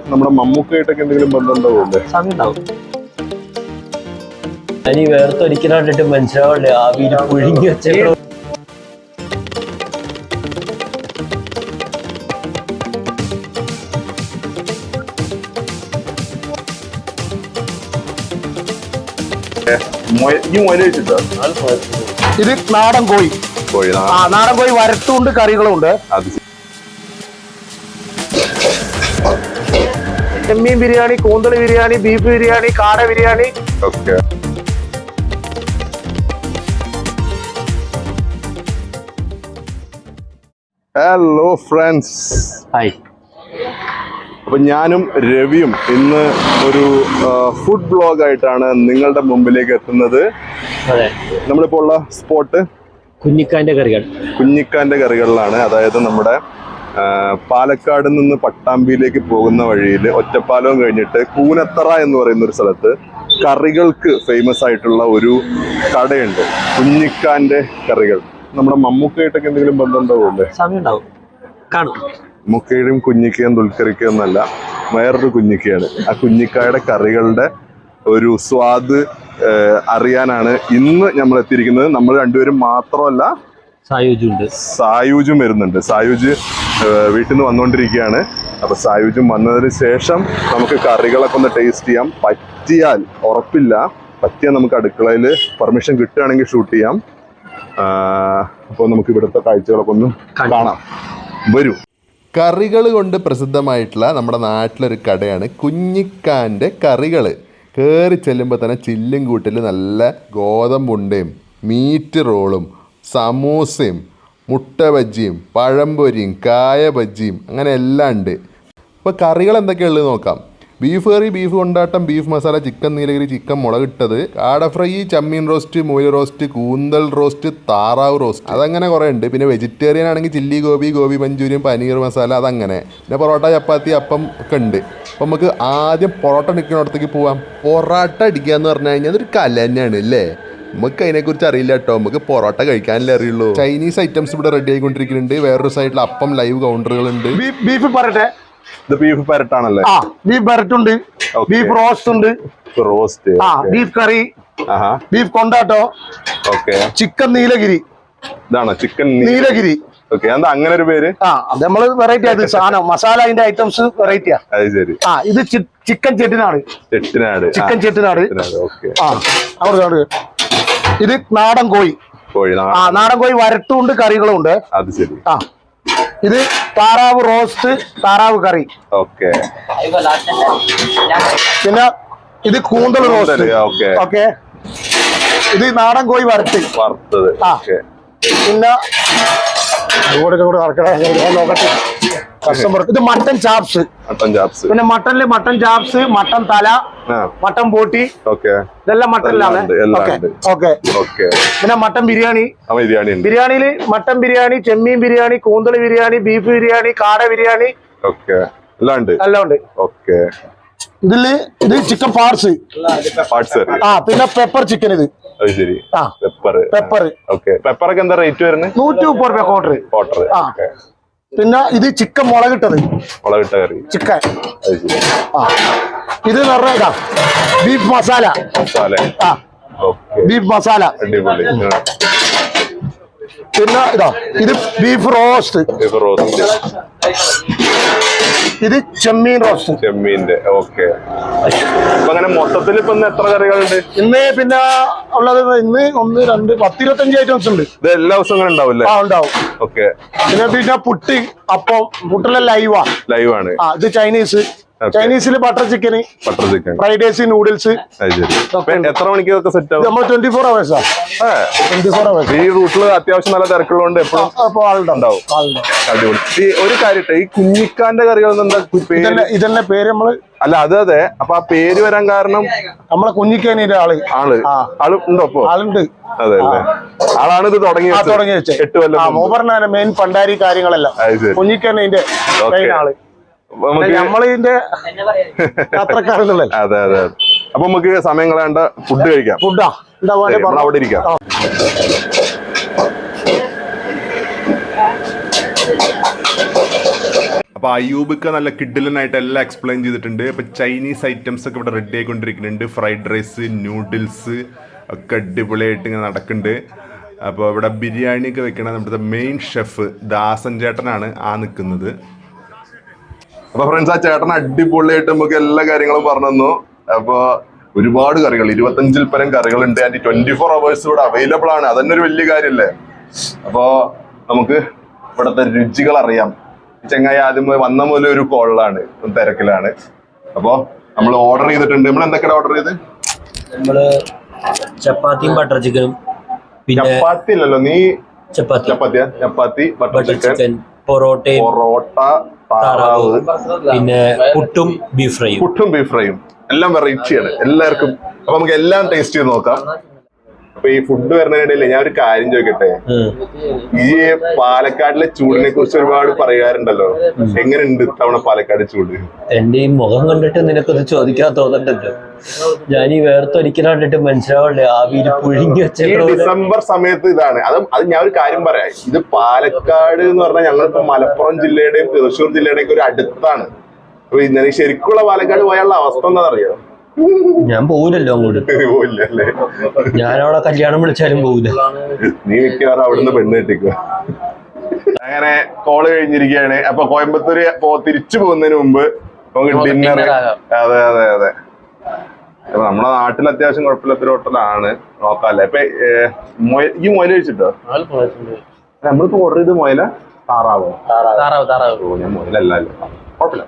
നമ്മുടെ മമ്മൂക്കായിട്ടൊക്കെ എന്തെങ്കിലും ബന്ധമുണ്ടാവില്ലേ? സമയമുണ്ടാവും. അനി വേർത്തൊരിക്കലും കണ്ടിട്ട് മനസ്സിലാവണ്ടേ ആവിയിൽ പുഴുങ്ങി വെച്ച ഇത് നാടൻ കോഴി. നാടൻ കോഴി വരട്ടുമുണ്ട്, കറികളുണ്ട്. ചെമ്മീൻ ബിരിയാണി, കൂന്തളി ബിരിയാണി, ബീഫ് ബിരിയാണി, കാട ബിരിയാണി. Hello friends, hi. അപ്പൊ ഞാനും രവിയും ഇന്ന് ഒരു ഫുഡ് ബ്ലോഗ് ആയിട്ടാണ് നിങ്ങളുടെ മുമ്പിലേക്ക് എത്തുന്നത്. നമ്മളിപ്പോ ഉള്ള സ്പോട്ട് കുഞ്ഞിക്കാന്റെ കറികളിലാണ്. അതായത് നമ്മുടെ പാലക്കാട് നിന്ന് പട്ടാമ്പിയിലേക്ക് പോകുന്ന വഴിയിൽ ഒറ്റപ്പാലവും കഴിഞ്ഞിട്ട് കൂനത്തറ എന്ന് പറയുന്ന ഒരു സ്ഥലത്ത് കറികൾക്ക് ഫേമസ് ആയിട്ടുള്ള ഒരു കടയുണ്ട്, കുഞ്ഞിക്കാന്റെ കറികൾ. നമ്മുടെ മമ്മൂക്കായിട്ടൊക്കെ എന്തെങ്കിലും ബന്ധമുണ്ടാവില്ലേ? സമയമുണ്ടാവും, കാണും. മമ്മൂക്കയുടെയും കുഞ്ഞിക്കയും ദുൽഖറിക്കയും എന്നല്ല, വേറൊരു കുഞ്ഞിക്കയാണ്. ആ കുഞ്ഞിക്കായുടെ കറികളുടെ ഒരു സ്വാദ് അറിയാനാണ് ഇന്ന് നമ്മൾ എത്തിയിരിക്കുന്നത്. നമ്മൾ രണ്ടുപേരും മാത്രമല്ല, സായൂജും വരുന്നുണ്ട്. സായൂജ് വീട്ടിൽ നിന്ന് വന്നുകൊണ്ടിരിക്കുകയാണ്. അപ്പൊ സായൂജും വന്നതിന് ശേഷം നമുക്ക് കറികളൊക്കെ ഒന്ന് ടേസ്റ്റ് ചെയ്യാം. പറ്റിയാൽ, ഉറപ്പില്ല, പറ്റിയാൽ നമുക്ക് അടുക്കളയിൽ പെർമിഷൻ കിട്ടുകയാണെങ്കിൽ ഷൂട്ട് ചെയ്യാം. അപ്പോൾ നമുക്ക് ഇവിടുത്തെ കാഴ്ചകളൊക്കെ ഒന്ന് കാണാം. വരൂ. കറികൾ കൊണ്ട് പ്രസിദ്ധമായിട്ടുള്ള നമ്മുടെ നാട്ടിലൊരു കടയാണ് കുഞ്ഞിക്കാൻ്റെ കറികൾ. കയറി ചെല്ലുമ്പോൾ തന്നെ ചില്ലും കൂട്ടിൽ നല്ല ഗോതമ്പുണ്ടയും മീറ്റ് റോളും സമൂസയും മുട്ട ബജ്ജിയും പഴംപൊരിയും കായ ബജ്ജിയും അങ്ങനെ എല്ലാം ഉണ്ട്. അപ്പോൾ കറികൾ എന്തൊക്കെയുള്ളത് നോക്കാം. ബീഫ് കറി, ബീഫ് കൊണ്ടാട്ടം, beef masala, chicken Nilgiri, chicken മുളകിട്ടത്, കാട ഫ്രൈ, ചമ്മീൻ റോസ്റ്റ്, മുയൽ റോസ്റ്റ്, കൂന്തൽ റോസ്റ്റ്, താറാവ് റോസ്റ്റ്, അതങ്ങനെ കുറേ ഉണ്ട്. പിന്നെ വെജിറ്റേറിയൻ ആണെങ്കിൽ ചില്ലി ഗോബി, ഗോബി മഞ്ചൂരിയൻ, പനീർ മസാല, അതങ്ങനെ. പിന്നെ പൊറോട്ട, ചപ്പാത്തി, അപ്പം ഒക്കെ ഉണ്ട്. അപ്പം നമുക്ക് ആദ്യം പൊറോട്ട നിൽക്കുന്നിടത്തേക്ക് പോവാം. പൊറോട്ട അടിക്കുക എന്ന് പറഞ്ഞു കഴിഞ്ഞാൽ അതൊരു കല തന്നെയാണ് അല്ലേ? നമുക്ക് അതിനെക്കുറിച്ച് അറിയില്ല കേട്ടോ, നമുക്ക് പൊറോട്ട കഴിക്കാനല്ലേ അറിയുള്ളൂ. ചൈനീസ് ഐറ്റംസ് ഇവിടെ റെഡി ആയിക്കൊണ്ടിരിക്കുന്നുണ്ട്. വേറൊരു സൈഡിൽ അപ്പം ലൈവ് കൗണ്ടറുകളുണ്ട്. ബീഫ് പറട്ടെ, ഇത് ബീഫ് പരട്ടാണല്ലേ? ബീഫ് പരട്ടുണ്ട്, ബീഫ് റോസ്റ്റ് ഉണ്ട്, beef curry, beef കൊണ്ടാട്ടോ, chicken Nilgiri. ഇതാണോ ചിക്കൻ നീലഗിരി? എന്താ അങ്ങനെ ഒരു പേര്? അത് നമ്മള് വെറൈറ്റി ആയിട്ട് സാധനം മസാല, അതിന്റെ ഐറ്റംസ് വെറൈറ്റിയാ. ഇത് ചിക്കൻ ചെട്ടിനാട്. ചിക്കൻ ചെട്ടിനാട്. അവിടെ ഇത് നാടൻ കോഴി. നാടൻ കോഴി വരട്ടുമുണ്ട്, കറികളും ഉണ്ട്. അത് ശരി. ഇത് താറാവ് റോസ്റ്റ്, താറാവ് കറി. പിന്നെ ഇത് കൂന്തൽ റോസ്റ്റ്. ഓക്കെ. ഇത് നാടൻ കോഴി വറുത്തത്. പിന്നെ നോക്കട്ടെ കസ്റ്റമർ. ഇത് മട്ടൻ ചാപ്സ്. പിന്നെ മട്ടനില് മട്ടൻ ചാപ്സ്, മട്ടൻ തല, മട്ടൻ പോട്ടി, ഇതെല്ലാം മട്ടനിലാണ്. ഓക്കെ. പിന്നെ മട്ടൻ ബിരിയാണി. ബിരിയാണിയില് മട്ടൻ ബിരിയാണി, ചെമ്മീൻ ബിരിയാണി, കൂന്തളി ബിരിയാണി, ബീഫ് ബിരിയാണി, കാട ബിരിയാണി എല്ലാം ഉണ്ട്. ഇത് ചിക്കൻ പാർട്സ്. പിന്നെ പെപ്പർ ചിക്കൻ. ഇത് പെപ്പറൊക്കെ എന്താ റേറ്റ് വരുന്നത്? 130 രൂപ ക്വാർട്ടർ. പിന്നെ ഇത് ചിക്കൻ മുളകിട്ടത്, കറി ചിക്കൻ. ഇത് നിറഞ്ഞ ബീഫ് മസാല. ബീഫ് മസാല. പിന്നെ ഇത് ബീഫ് റോസ്റ്റ്. ഇത് ചെമ്മീൻ റോസ്റ്റ്. ചെമ്മീന്റെ. ഓക്കെ. അങ്ങനെ മൊത്തത്തിൽ ഇപ്പൊ എത്ര കറികളുണ്ട് ഇന്ന്? പിന്നെ ഉള്ളത് ഇന്ന് 1, 2, 10, 25 ഐറ്റംസ് ഉണ്ട്. ഇത് എല്ലാ ദിവസവും ഉണ്ടാവില്ലേ? ഉണ്ടാവും. ഓക്കെ. പിന്നെ പുട്ട്, അപ്പം. പുട്ടെല്ലാം ലൈവാണ്. ഇത് ചൈനീസ്. ചൈനീസിൽ butter chicken, fried rice, noodles. എത്ര മണിക്കൊക്കെ സെറ്റ് ആവും? നമ്മൾ 24 hours. 24 hours. ഈ റൂട്ടില് അത്യാവശ്യം നല്ല തിരക്കുള്ളതുകൊണ്ട് എപ്പോഴും ആളുണ്ടാവും. അടിപൊളി. ഈ ഒരു കാര്യം, ഈ കുഞ്ഞിക്കാന്റെ കറികൾ ഇതന്നെ പേര് നമ്മള്. അല്ല അതെ. അപ്പൊ ആ പേര് വരാൻ കാരണം നമ്മളെ കുഞ്ഞിക്കാനിന്റെ ആള് ഉണ്ടോ? അപ്പൊ ആളുണ്ട്. അതെ അല്ലേ? ആളാണ് ഇത് തുടങ്ങി വെച്ചത്. 8 കൊല്ലം. മൂപ്പറിനാണ് മെയിൻ പണ്ടാരി കാര്യങ്ങളെല്ലാം. കുഞ്ഞിക്കാനിന്റെ മെയിൻ ആള്. നമ്മളിതിന്റെ യാത്രക്കാരെന്നുള്ളത്. അതെ. അപ്പൊ നമുക്ക് സമയം കളയാണ്ട് ഫുഡ് കഴിക്കാം. അവിടെ ഇരിക്കാം. അപ്പോൾ അയ്യൂബൊക്കെ നല്ല കിഡിലനായിട്ട് എല്ലാം എക്സ്പ്ലെയിൻ ചെയ്തിട്ടുണ്ട്. അപ്പോൾ ചൈനീസ് ഐറ്റംസ് ഒക്കെ ഇവിടെ റെഡി ആയിക്കൊണ്ടിരിക്കുന്നുണ്ട്. ഫ്രൈഡ് റൈസ്, നൂഡിൽസ് ഒക്കെ അടിപൊളിയായിട്ട് ഇങ്ങനെ നടക്കുന്നുണ്ട്. അപ്പോൾ ഇവിടെ ബിരിയാണി ഒക്കെ വെക്കണ നമ്മുടെ മെയിൻ ഷെഫ് ദാസൻ ചേട്ടനാണ് നിൽക്കുന്നത്. അപ്പോൾ ഫ്രണ്ട്സ്, ആ ചേട്ടൻ അടിപൊളിയായിട്ട് നമുക്ക് എല്ലാ കാര്യങ്ങളും പറഞ്ഞു തന്നു. അപ്പോൾ ഒരുപാട് കറികൾ, 25-ൽ പരം കറികളുണ്ട്. ആൻഡ് 24 hours ഇവിടെ അവൈലബിൾ ആണ്. അതന്നെ ഒരു വലിയ കാര്യമല്ലേ. അപ്പോൾ നമുക്ക് ഇവിടുത്തെ രുചികൾ അറിയാം. ചെങ്ങായി ആദ്യം വന്ന മുതൽ ഒരു കോളിലാണ്, തിരക്കിലാണ്. അപ്പോൾ നമ്മൾ ഓർഡർ ചെയ്തിട്ടുണ്ട്. നമ്മൾ എന്തൊക്കെയാണ് ഓർഡർ ചെയ്ത്? നമ്മള് ചപ്പാത്തിയും ബട്ടർ ചിക്കനും, പിന്നെ ചപ്പാത്തി അല്ലല്ലോ, നീ ചപ്പാത്തി ബട്ടർ ചിക്കൻ, പൊറോട്ട, താറാവ്, പിന്നെ പുട്ടും ബീഫ് ഫ്രൈയും എല്ലാം വെറൈറ്റിയാണ് എല്ലാവർക്കും. അപ്പൊ നമുക്ക് എല്ലാം ടേസ്റ്റ് ചെയ്ത് നോക്കാം. അപ്പൊ ഈ ഫുഡ് വരുന്നതിനിടയില് ഞാൻ ഒരു കാര്യം ചോദിക്കട്ടെ, ഈ പാലക്കാടിലെ ചൂടിനെ കുറിച്ച് ഒരുപാട് പറയാറുണ്ടല്ലോ. എങ്ങനെയുണ്ട് ഇത്തവണ പാലക്കാട് ചൂട്? എന്റെ ഈ മുഖം കണ്ടിട്ട് നിനക്കൊന്ന് ചോദിക്കാൻ തോന്നണ്ടല്ലോ. ഞാൻ ഈ വേർത്തൊരിക്കലും കണ്ടിട്ട് മനസ്സിലാവണ്ടേ, ആവിയിൽ പുഴുങ്ങി വെച്ച ഡിസംബർ സമയത്ത് ഇതാണ്. അത് ഞാൻ ഒരു കാര്യം പറയാം, ഇത് പാലക്കാട് എന്ന് പറഞ്ഞാൽ ഞങ്ങളിപ്പോ മലപ്പുറം ജില്ലയുടെയും തൃശ്ശൂർ ജില്ലയുടെയും ഒക്കെ ഒരു അടുത്താണ്. അപ്പൊ ഇന്നലെ ശരിക്കുള്ള പാലക്കാട് പോയാലുള്ള അവസ്ഥ എന്താണെന്നറിയാം? ഞാൻ പോവില്ലല്ലോ അങ്ങോട്ട്. പോവില്ലല്ലേ? ഞാനവിടെ കല്യാണം വിളിച്ചാലും പോവില്ല. നീ മിക്കവാറും അവിടുന്ന് പെണ്ണ് കെട്ടിക്കുക. അങ്ങനെ കോള് കഴിഞ്ഞിരിക്കുകയാണ്. അപ്പൊ കോയമ്പത്തൂര് തിരിച്ചു പോകുന്നതിന് മുമ്പ് നമുക്ക് ഡിന്നർ. അതെ അതെ അതെ, അപ്പൊ നമ്മുടെ നാട്ടിൽ അത്യാവശ്യം കുഴപ്പമില്ലാത്തൊരു ഹോട്ടലാണ്. നോക്കാല്ലേ. ഇപ്പൊ ഈ മുയൽ കഴിച്ചിട്ടോ? നമ്മളിപ്പോ ഓർഡർ ചെയ്ത് മുയല താറാവോ? ഞാൻ മുയലല്ലോ, കുഴപ്പമില്ല.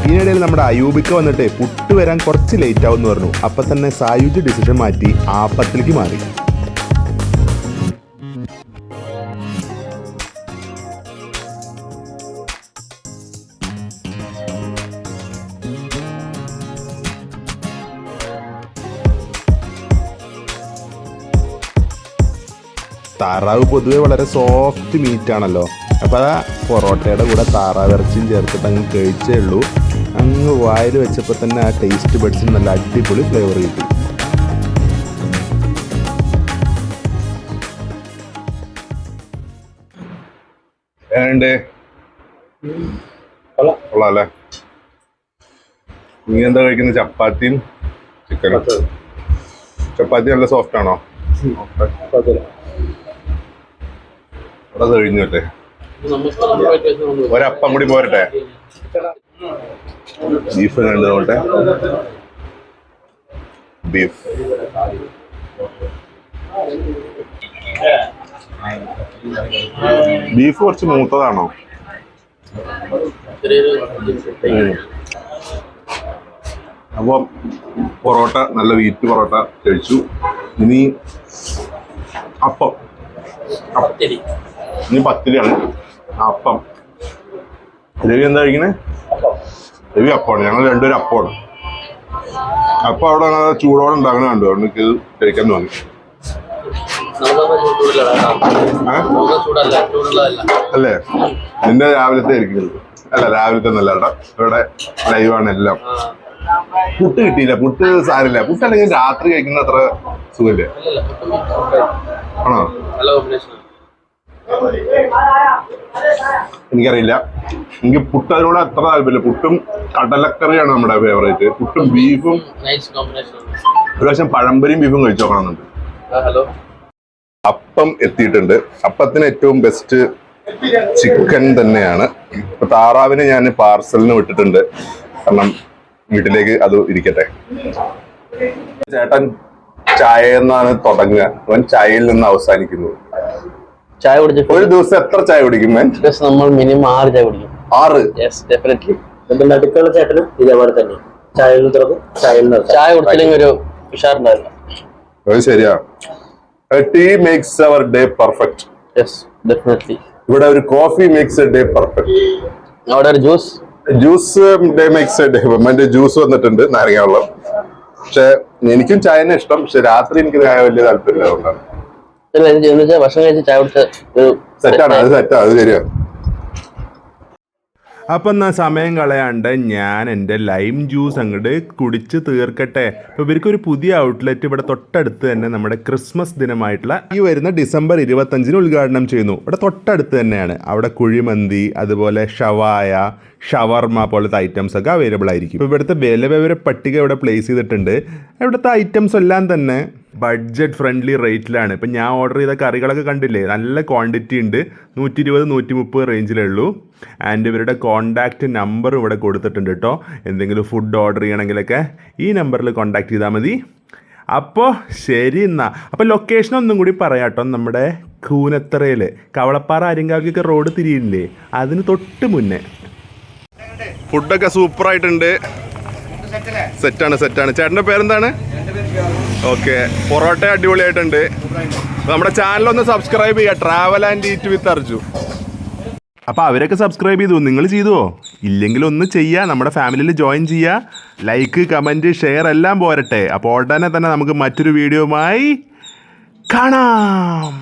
ഇതിനിടയിൽ നമ്മുടെ അയൂബിക്ക് വന്നിട്ട് പുട്ട് വരാൻ കുറച്ച് ലേറ്റ് ആവും എന്ന് പറഞ്ഞു. അപ്പൊ തന്നെ സായുജ് ഡിസിഷൻ മാറ്റി ആപ്പത്തിലേക്ക് മാറി. താറാവ് പൊതുവെ വളരെ സോഫ്റ്റ് മീറ്റ് ആണല്ലോ. അപ്പോൾ ആ പൊറോട്ടയുടെ കൂടെ താറാവ് ഇറച്ചിയും ചേർത്തിട്ട് അങ്ങ് കഴിച്ചേ ഉള്ളൂ. അങ്ങ് വായിൽ വെച്ചപ്പോൾ തന്നെ ആ ടേസ്റ്റ് ബഡ്സിന് നല്ല അടിപൊളി ഫ്ലേവർ കിട്ടി. ഏണ്ട് കൊള്ളാല്ലേ? നീ എന്താ കഴിക്കുന്നത്? ചപ്പാത്തിയും ചിക്കനും. ചപ്പാത്തി നല്ല സോഫ്റ്റ് ആണോ? അത് കഴിഞ്ഞല്ലേ? ഒരപ്പം കൂടി പോരട്ടെ. ബീഫ് കണ്ടോട്ടെ. ബീഫ് കുറച്ച് മൂത്തതാണോ? അപ്പൊ പൊറോട്ട, നല്ല വീറ്റ് പൊറോട്ട കഴിച്ചു. ഇനി അപ്പം, ഇനി പത്തിരിയാണ്. അപ്പം രവി എന്താ കഴിക്കണേ? രവി അപ്പമാണ്. ഞങ്ങൾ രണ്ടുപേരും അപ്പമാണ്. അപ്പം അവിടെ ചൂടോടെ ഉണ്ടാക്കണ കണ്ടു, അതുകൊണ്ട് എനിക്ക് ഇത് കഴിക്കാൻ തോന്നി. അല്ലേ? നിന്റെ രാവിലത്തെ ആയിരിക്കും. അല്ല, രാവിലത്തെ ഒന്നല്ല കേട്ടോ, ഇവിടെ ലൈവാണ് എല്ലാം. പുട്ട് കിട്ടിയില്ല. പുട്ട് സാരില്ല. പുട്ട് അല്ലെങ്കിൽ രാത്രി കഴിക്കുന്ന അത്ര സുഖമില്ലേ? ആണോ? എനിക്കറിയില്ല. എനിക്ക് പുട്ട് അതിനോട് അത്ര താല്പര്യമില്ല. പുട്ടും കടലക്കറിയാണ് നമ്മുടെ ഫേവറേറ്റ്. പുട്ടും ബീഫും. ഒരു പ്രാവശ്യം പഴംപൊരിയും ബീഫും കഴിച്ചു നോക്കണമെന്നുണ്ട്. അപ്പം എത്തിയിട്ടുണ്ട്. അപ്പത്തിന് ഏറ്റവും ബെസ്റ്റ് ചിക്കൻ തന്നെയാണ്. ഇപ്പൊ താറാവിനെ ഞാൻ പാർസലിന് വിട്ടിട്ടുണ്ട്, കാരണം വീട്ടിലേക്ക് അത് ഇരിക്കട്ടെ. ചേട്ടൻ ചായ എന്നാണ് തുടങ്ങുക, അവൻ ചായയിൽ നിന്ന് അവസാനിക്കുന്നു. ചായ കുടിച്ചിട്ട് ഒരു ദിവസം എത്ര ചായ കുടിക്കും? നമ്മൾ മിനിമം 6 ചായ കുടിക്കും. 6. Yes definitely. എന്റെ അടുക്കള ചേട്ടനും ഇതേപോലെ തന്നെ ചായ തുറക്കും, ചായ കുടിച്ചില്ലെങ്കിൽ ഒരു ഉഷാറുണ്ടാവില്ല. അത് ശരിയാ. Tea makes our day perfect. Yes definitely. ഇവിടെ ഒരു coffee makes a day perfect. അവിടെ ഒരു juice day makes a day. മറ്റേ ജ്യൂസ് വന്നിട്ടുണ്ട്, നാരങ്ങ വെള്ളം. പക്ഷെ എനിക്കും ചായ തന്നെ ഇഷ്ടം. പക്ഷെ രാത്രി എനിക്ക് ചായ വലിയ താല്പര്യമില്ല. അതുകൊണ്ടാണ് ഭക്ഷണം കഴിച്ച് ചായ കുടിച്ച സെറ്റാണ്. അത് ശരിയാ. അപ്പം എന്നാൽ സമയം കളയാണ്ട് ഞാൻ എൻ്റെ ലൈം ജ്യൂസ് അങ്ങോട്ട് കുടിച്ച് തീർക്കട്ടെ. അപ്പോൾ ഇവർക്കൊരു പുതിയ ഔട്ട്ലെറ്റ് ഇവിടെ തൊട്ടടുത്ത് തന്നെ നമ്മുടെ ക്രിസ്മസ് ദിനമായിട്ടുള്ള ഈ വരുന്ന ഡിസംബർ 25 ഉദ്ഘാടനം ചെയ്യുന്നു. ഇവിടെ തൊട്ടടുത്ത് തന്നെയാണ്. അവിടെ കുഴിമന്തി, അതുപോലെ ഷവായ, ഷവർമ പോലത്തെ ഐറ്റംസ് ഒക്കെ അവൈലബിൾ ആയിരിക്കും. ഇപ്പോൾ ഇവിടുത്തെ വില പട്ടിക ഇവിടെ പ്ലേസ് ചെയ്തിട്ടുണ്ട്. ഇവിടുത്തെ ഐറ്റംസ് എല്ലാം തന്നെ ബഡ്ജറ്റ് ഫ്രണ്ട്ലി റേറ്റിലാണ്. ഇപ്പം ഞാൻ ഓർഡർ ചെയ്ത കറികളൊക്കെ കണ്ടില്ലേ, നല്ല ക്വാണ്ടിറ്റി ഉണ്ട്. 120-130 റേഞ്ചിലേ ഉള്ളൂ. ആൻഡ് ഇവരുടെ കോൺടാക്റ്റ് നമ്പർ ഇവിടെ കൊടുത്തിട്ടുണ്ട് കേട്ടോ. എന്തെങ്കിലും ഫുഡ് ഓർഡർ ചെയ്യണമെങ്കിലൊക്കെ ഈ നമ്പറിൽ കോൺടാക്ട് ചെയ്താൽ മതി. അപ്പോൾ ശരി എന്നാൽ. അപ്പോൾ ലൊക്കേഷൻ ഒന്നും കൂടി പറയാം കേട്ടോ. നമ്മുടെ കൂനത്തറയിൽ കവളപ്പാറ ആര്യങ്കാവിക്കൊക്കെ റോഡ് തിരിയില്ലേ, അതിന് തൊട്ട് മുന്നേ. ഫുഡൊക്കെ സൂപ്പറായിട്ടുണ്ട്. സെറ്റാണ്. ചേട്ടൻ്റെ പേരെന്താണ്? ഓക്കെ. പൊറോട്ട അടിപൊളിയായിട്ടുണ്ട്. നമ്മുടെ ചാനലൊന്ന് സബ്സ്ക്രൈബ് ചെയ്യുക, ട്രാവൽ ആൻഡ് ഈറ്റ് വിത്ത് അർജു. അപ്പോൾ അവരൊക്കെ സബ്സ്ക്രൈബ് ചെയ്തു, നിങ്ങൾ ചെയ്തുവോ? ഇല്ലെങ്കിൽ ഒന്ന് ചെയ്യുക, നമ്മുടെ ഫാമിലിയിൽ ജോയിൻ ചെയ്യുക. ലൈക്ക്, കമൻറ്റ്, ഷെയർ എല്ലാം പോരട്ടെ. അപ്പോൾ ഉടനെ തന്നെ നമുക്ക് മറ്റൊരു വീഡിയോയുമായി കാണാം.